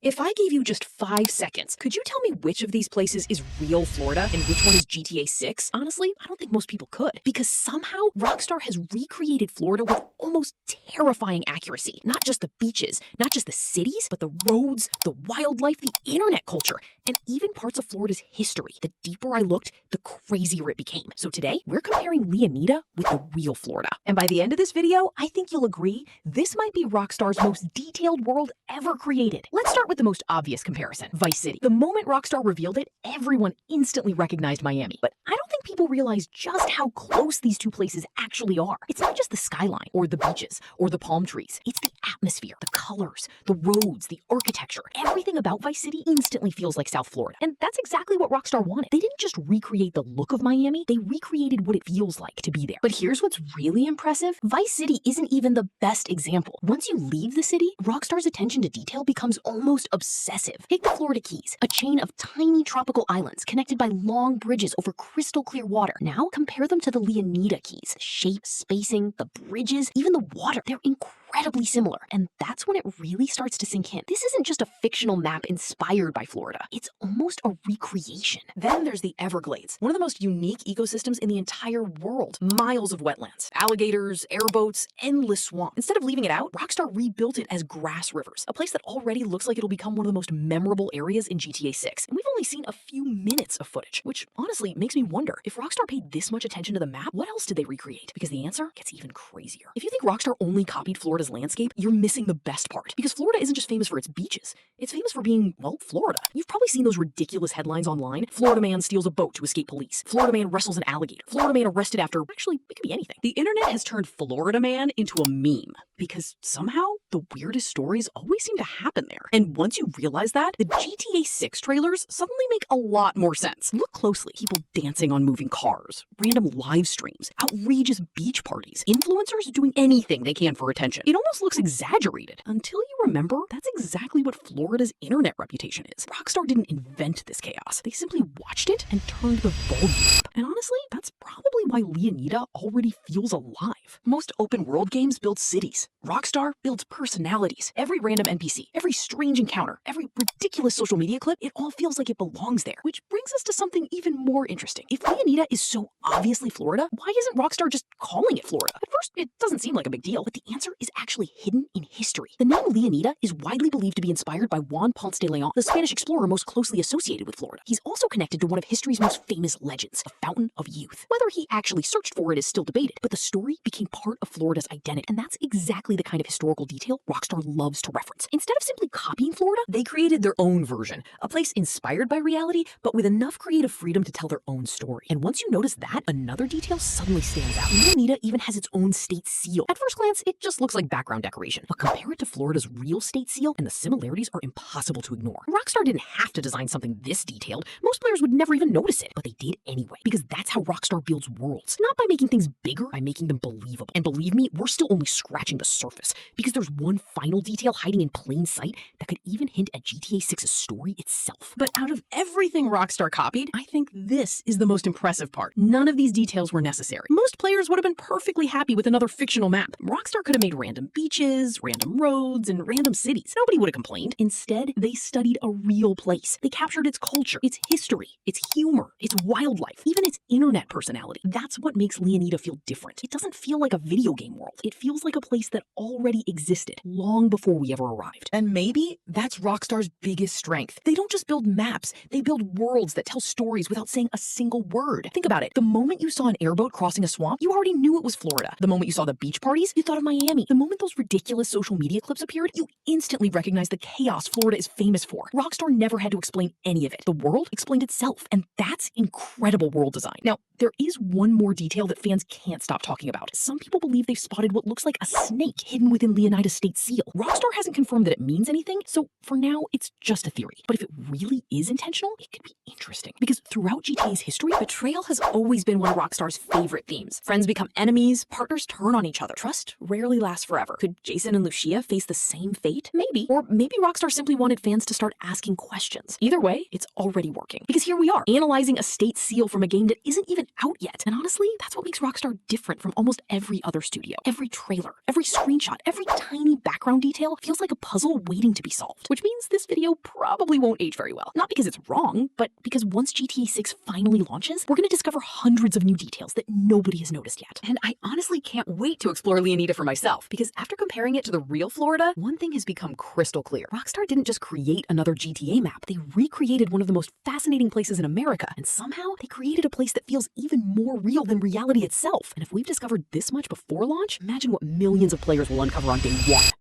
If I gave you just 5 seconds, could you tell me which of these places is real Florida and which one is GTA 6? Honestly, I don't think most people could, because somehow Rockstar has recreated Florida with almost terrifying accuracy. Not just the beaches, not just the cities, but the roads, the wildlife, the internet culture, and even parts of Florida's history. The deeper I looked, the crazier it became. So today, we're comparing Leonida with the real Florida. And by the end of this video, I think you'll agree, this might be Rockstar's most detailed world ever created. Let's start with the most obvious comparison, Vice City. The moment Rockstar revealed it, everyone instantly recognized Miami. But I don't think people realize just how close these two places actually are. It's not just the skyline, or the beaches, or the palm trees. It's the atmosphere, the colors, the roads, the architecture. Everything about Vice City instantly feels like South Florida. And that's exactly what Rockstar wanted. They didn't just recreate the look of Miami, they recreated what it feels like to be there. But here's what's really impressive. Vice City isn't even the best example. Once you leave the city, Rockstar's attention to detail becomes almost obsessive. Take the Leonida Keys, a chain of tiny tropical islands connected by long bridges over crystal clear water. Now compare them to the Leonida Keys. The shape, spacing, the bridges, even the water, they're incredibly similar. And that's when it really starts to sink in. This isn't just a fictional map inspired by Florida. It's almost a recreation. Then there's the Everglades, one of the most unique ecosystems in the entire world. Miles of wetlands, alligators, airboats, endless swamp. Instead of leaving it out, Rockstar rebuilt it as Grassrivers, a place that already looks like it'll become one of the most memorable areas in GTA 6. And we've only seen a few minutes of footage, which honestly makes me wonder, if Rockstar paid this much attention to the map, what else did they recreate? Because the answer gets even crazier. If you think Rockstar only copied Florida's landscape, you're missing the best part. Because Florida isn't just famous for its beaches, it's famous for being, well, Florida. You've probably seen those ridiculous headlines online. Florida man steals a boat to escape police. Florida man wrestles an alligator. Florida man arrested after, actually, it could be anything. The internet has turned Florida man into a meme, because somehow the weirdest stories always seem to happen there. And once you realize that, the GTA 6 trailers suddenly make a lot more sense. Look closely. People dancing on moving cars, random live streams, outrageous beach parties, influencers doing anything they can for attention. It almost looks exaggerated until you remember that's exactly what Florida's internet reputation is. Rockstar didn't invent this chaos. They simply watched it and turned the volume up. And honestly, that's probably why Leonida already feels alive. Most open world games build cities. Rockstar builds personalities. Every random NPC, every strange encounter, every ridiculous social media clip, it all feels like it belongs there. Which brings us to something even more interesting. If Leonida is so obviously Florida, why isn't Rockstar just calling it Florida? At first, it doesn't seem like a big deal, but the answer is actually hidden in history. The name Leonida is widely believed to be inspired by Juan Ponce de Leon, the Spanish explorer most closely associated with Florida. He's also connected to one of history's most famous legends, the Fountain of Youth. Whether he actually searched for it is still debated, but the story became part of Florida's identity, and that's exactly the kind of historical detail Rockstar loves to reference. Instead of simply copying Florida, they created their own version, a place inspired by reality, but with enough creative freedom to tell their own story. And once you notice that, another detail suddenly stands out. Leonida even has its own state seal. At first glance, it just looks like background decoration, but compare it to Florida's real state seal, and the similarities are impossible to ignore. Rockstar didn't have to design something this detailed. Most players would never even notice it, but they did anyway, because that's how Rockstar builds worlds. Not by making things bigger, by making them believable. And believe me, we're still only scratching the surface, because there's one final detail hiding in plain sight that could even hint at GTA 6's story itself. But out of everything Rockstar copied, I think this is the most impressive part. None of these details were necessary. Most players would have been perfectly happy with another fictional map. Rockstar could have made random beaches, random roads, and random cities. Nobody would have complained. Instead, they studied a real place. They captured its culture, its history, its humor, its wildlife, even its internet personality. That's what makes Leonida feel different. It doesn't feel like a video game world. It feels like a place that already existed long before we ever arrived. And maybe that's Rockstar's biggest strength. They don't just build maps, they build worlds that tell stories without saying a single word. Think about it. The moment you saw an airboat crossing a swamp, you already knew it was Florida. The moment you saw the beach parties, you thought of Miami. The moment those ridiculous social media clips appeared, you instantly recognized the chaos Florida is famous for. Rockstar never had to explain any of it. The world explained itself, and that's incredible world design. Now, there is one more detail that fans can't stop talking about. Some people believe they've spotted what looks like a snake hidden within Leonida's state seal. Rockstar hasn't confirmed that it means anything, so for now, it's just a theory. But if it really is intentional, it could be interesting. Because throughout GTA's history, betrayal has always been one of Rockstar's favorite themes. Friends become enemies, partners turn on each other. Trust rarely lasts forever. forever. Could Jason and Lucia face the same fate? Maybe. Or maybe Rockstar simply wanted fans to start asking questions. Either way, it's already working. Because here we are, analyzing a state seal from a game that isn't even out yet. And honestly, that's what makes Rockstar different from almost every other studio. Every trailer, every screenshot, every tiny background detail feels like a puzzle waiting to be solved. Which means this video probably won't age very well. Not because it's wrong, but because once GTA 6 finally launches, we're gonna discover hundreds of new details that nobody has noticed yet. And I honestly can't wait to explore Leonida for myself, because after comparing it to the real Florida, one thing has become crystal clear. Rockstar didn't just create another GTA map, they recreated one of the most fascinating places in America, and somehow they created a place that feels even more real than reality itself. And if we've discovered this much before launch, imagine what millions of players will uncover on day one.